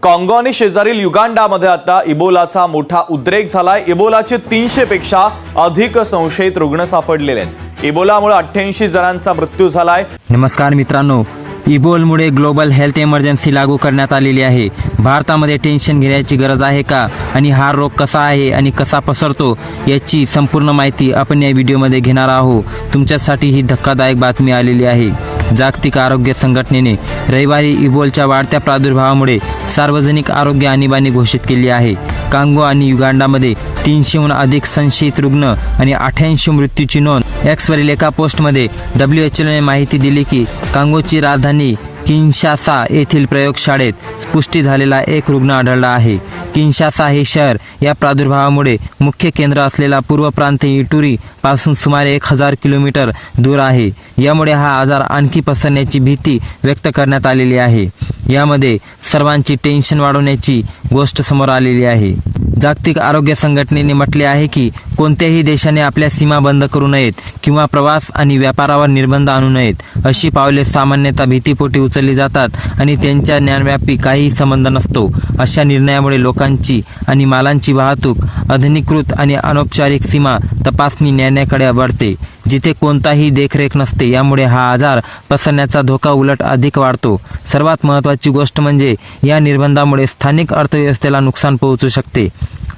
काँगो आणि शेजारील युगांडामध्ये आता इबोलाचा मोठा उद्रेक झालाय। इबोलाचे 300 पेक्षा अधिक संशयित रुग्ण सापडलेले आहेत। इबोलामुळे 88 जणांचा मृत्यू झालाय। नमस्कार मित्रांनो, इबोलामुळे ग्लोबल हेल्थ इमर्जन्सी लागू करण्यात आलेली आहे। भारतामध्ये टेन्शन घेण्याची गरज आहे का आणि हा रोग कसा आहे आणि कसा पसरतो याची संपूर्ण माहिती आपण या व्हिडिओमध्ये घेणार आहोत। तुमच्यासाठी ही धक्कादायक बातमी आलेली आहे। जागतिक आरोग्य संघटनेने रविवारी इबोलाच्या वाढत्या प्रादुर्भावामुळे सार्वजनिक आरोग्य आणीबाणी घोषित केली आहे। कांगो आणि युगांडामध्ये 300हून अधिक संशयित रुग्ण आणि 88 मृत्यूची नोंद। एक्सवरील एका पोस्टमध्ये WHOने माहिती दिली की कांगोची राजधानी किन्शासा येथील प्रयोगशाळेत पुष्टी झालेला एक रुग्ण आढळला आहे। किन्शासा हे शहर या प्रादुर्भावामुळे मुख्य केंद्र असलेला पूर्व प्रांत इटुरी पासून सुमारे 1000 किलोमीटर दूर आहे। यामुळे हा आजार आणखी पसरण्याची भीती व्यक्त करण्यात आलेली आहे। यामध्ये सर्वांची टेन्शन वाढवण्याची गोष्ट समोर आलेली आहे। जागतिक आरोग्य संघटनेने म्हटले आहे की कोणत्याही देशाने आपल्या सीमा बंद करू नयेत किंवा प्रवास आणि व्यापारावर निर्बंध आणू नयेत। अशी पावले सामान्यतः भीतीपोटी उचलली जातात आणि त्यांच्या ज्ञानव्यापी काहीही संबंध नसतो। अशा निर्णयामुळे लोकांची आणि मालांची वाहतूक अनधिकृत आणि अनौपचारिक सीमा तपासणी नेण्याकडे वळते, जिथे कोणताही देखरेख नसते। यामुळे हा आजार पसरण्याचा धोका उलट अधिक वाढतो। सर्वात महत्त्वाची गोष्ट म्हणजे या निर्बंधामुळे स्थानिक अर्थव्यवस्थेला नुकसान पोहोचू शकते,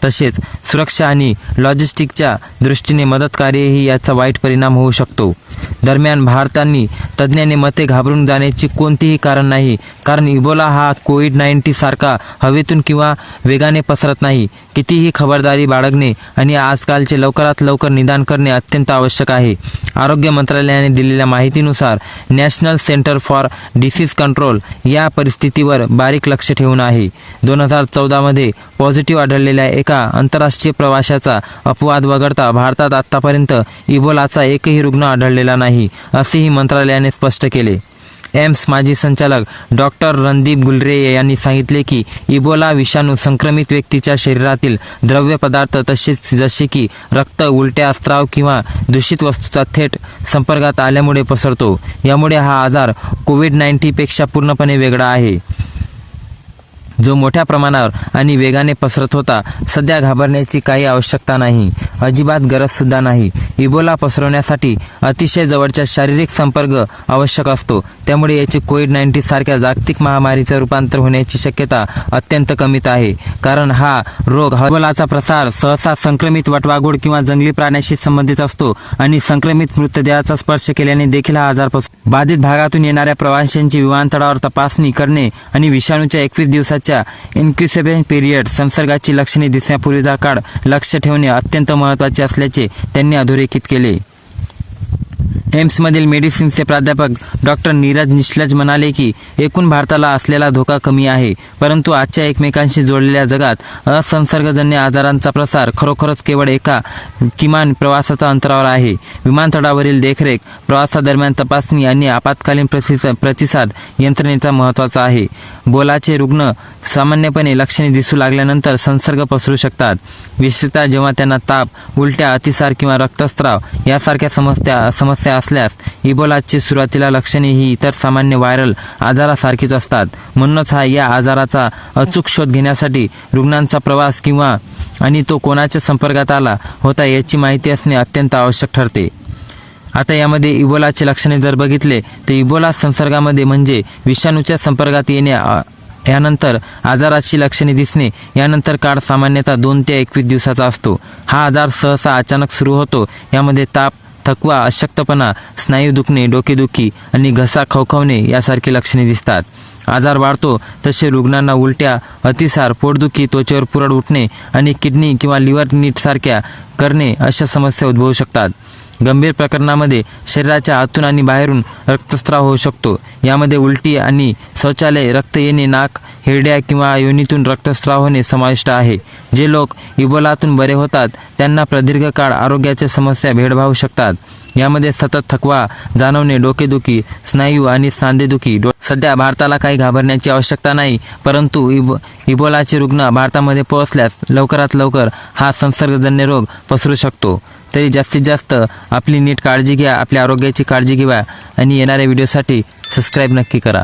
तसेच सुरक्षा आणि लॉजिस्टिकच्या दृष्टीने मदतकार्यही याचा वाईट परिणाम होऊ शकतो। दरम्यान भारताने तज्ज्ञांनी मते घाबरून जाण्याची कोणतेही कारण नाही, कारण इबोला हा कोविड-19 सारखा हवेतून किंवा वेगाने पसरत नाही। कितीही खबरदारी बाळगणे आणि आजकालचे लवकरात लवकर निदान करणे अत्यंत आवश्यक आहे। आरोग्य मंत्रालयाने दिलेल्या माहितीनुसार national centre for disease control या परिस्थितीवर बारीक लक्ष ठेवून आहे। 2014 मध्ये पॉझिटिव्ह आढळलेल्या एका आंतरराष्ट्रीय प्रवाशाचा अपवाद वगळता भारतात आतापर्यंत इबोलाचा एकही रुग्ण आढळलेला नाही, असेही मंत्रालयाने स्पष्ट केले। एम्स माजी संचालक डॉक्टर रणदीप गुलेरिया यांनी सांगितले की इबोला विषाणू संक्रमित व्यक्तीच्या शरीरातील द्रव्य पदार्थ तसेच जसे की रक्त, उलट्या, स्त्राव किंवा दूषित वस्तूचा थेट संपर्कात आल्यामुळे पसरतो। यामुळे हा आजार कोविड-19 पेक्षा पूर्णपणे वेगळा आहे, जो मोठ्या प्रमाणावर आणि वेगाने पसरत होता। सध्या घाबरण्याची काही आवश्यकता नाही, अजिबात गरजसुद्धा नाही। इबोला पसरवण्यासाठी अतिशय जवळचा शारीरिक संपर्क आवश्यक असतो, त्यामुळे याचे कोविड-19 सारख्या जागतिक महामारीचे रूपांतर होण्याची शक्यता अत्यंत कमीत आहे, कारण हा रोग इबोलाचा प्रसार सहसा संक्रमित वटवाघूळ किंवा जंगली प्राण्याशी संबंधित असतो आणि संक्रमित मृतदेहाचा स्पर्श केल्याने देखील हा आजार पसरतो। बाधित भागातून येणाऱ्या प्रवाशांची विमानतळावर तपासणी करणे आणि विषाणूच्या 21 दिवसाच्या इन्क्युबेशन पिरियड संसर्गाची लक्षणे दिसण्यापूर्वीचा काळ लक्ष ठेवणे अत्यंत महत्त्वाचे असल्याचे त्यांनी अधोरेखित केले। एम्समधील मेडिसिनचे प्राध्यापक डॉक्टर नीरज निश्चल म्हणाले की एकूण भारताला असलेला धोका कमी आहे, परंतु आजच्या एकमेकांशी जोडलेल्या जगात असंसर्गजन्य आजारांचा प्रसार खरोखरच केवळ एका किमान प्रवासाच्या अंतरावर आहे। विमानतळावरील देखरेख, प्रवासादरम्यान तपासणी आणि आपत्कालीन प्रतिसाद यंत्रणेचा महत्त्वाचा आहे। बोलाचे रुग्ण सामान्यपणे लक्षणे दिसू लागल्यानंतर संसर्ग पसरू शकतात, विशेषतः जेव्हा त्यांना ताप, उलट्या, अतिसार किंवा रक्तस्राव यासारख्या समस्या असल्यास। इबोलाची सुरुवातीला लक्षणे ही इतर सामान्य व्हायरल आजारासारखीच असतात। म्हणूनच या आजाराचा अचूक शोध घेण्यासाठी रुग्णांचा प्रवास आणि तो कोणाच्या संपर्कात आला होता याची माहिती असणे अत्यंत आवश्यक ठरते। आता यामध्ये इबोलाचे लक्षणे जर बघितले तर इबोला संसर्गामध्ये म्हणजे विषाणूच्या संपर्कात येणे, यानंतर आजाराची लक्षणे दिसणे, यानंतर काळ सामान्यतः 2 ते 21 दिवसाचा असतो। हा आजार सहसा अचानक सुरू होतो। यामध्ये ताप, थकवा, अशक्तपणा, स्नायू दुखणे, डोकेदुखी आणि घसा खवखवणे यासारखी लक्षणे दिसतात। आजार वाढतो तसे रुग्णांना उलट्या, अतिसार, पोटदुखी, त्वचेवर पुरळ उठणे आणि किडनी किंवा लिव्हर नीटसारख्या करणे अशा समस्या उद्भवू शकतात। गंभीर प्रकरणामध्ये शरीराच्या आतून आणि बाहेरून रक्तस्राव होऊ शकतो। यामध्ये उलटी आणि शौचालय, रक्त येणे, नाक, हिरड्या किंवा योनीतून रक्तस्राव होणे समाविष्ट आहे। जे लोक इबोलातून बरे होतात त्यांना प्रदीर्घ काळ आरोग्याच्या समस्या भेडसावू शकतात। यामध्ये सतत थकवा जाणवणे, डोकेदुखी, स्नायू आणि सांधेदुखी। सध्या भारताला काही घाबरण्याची आवश्यकता नाही, परंतु इबोलाचे रुग्ण भारतामध्ये पोहोचल्यास लवकरात लवकर हा संसर्गजन्य रोग पसरू शकतो। तरी जास्तीत जास्त आपली नीट काळजी घ्या, आपल्या आरोग्याची काळजी घ्या आणि येणाऱ्या व्हिडिओसाठी सबस्क्राईब नक्की करा।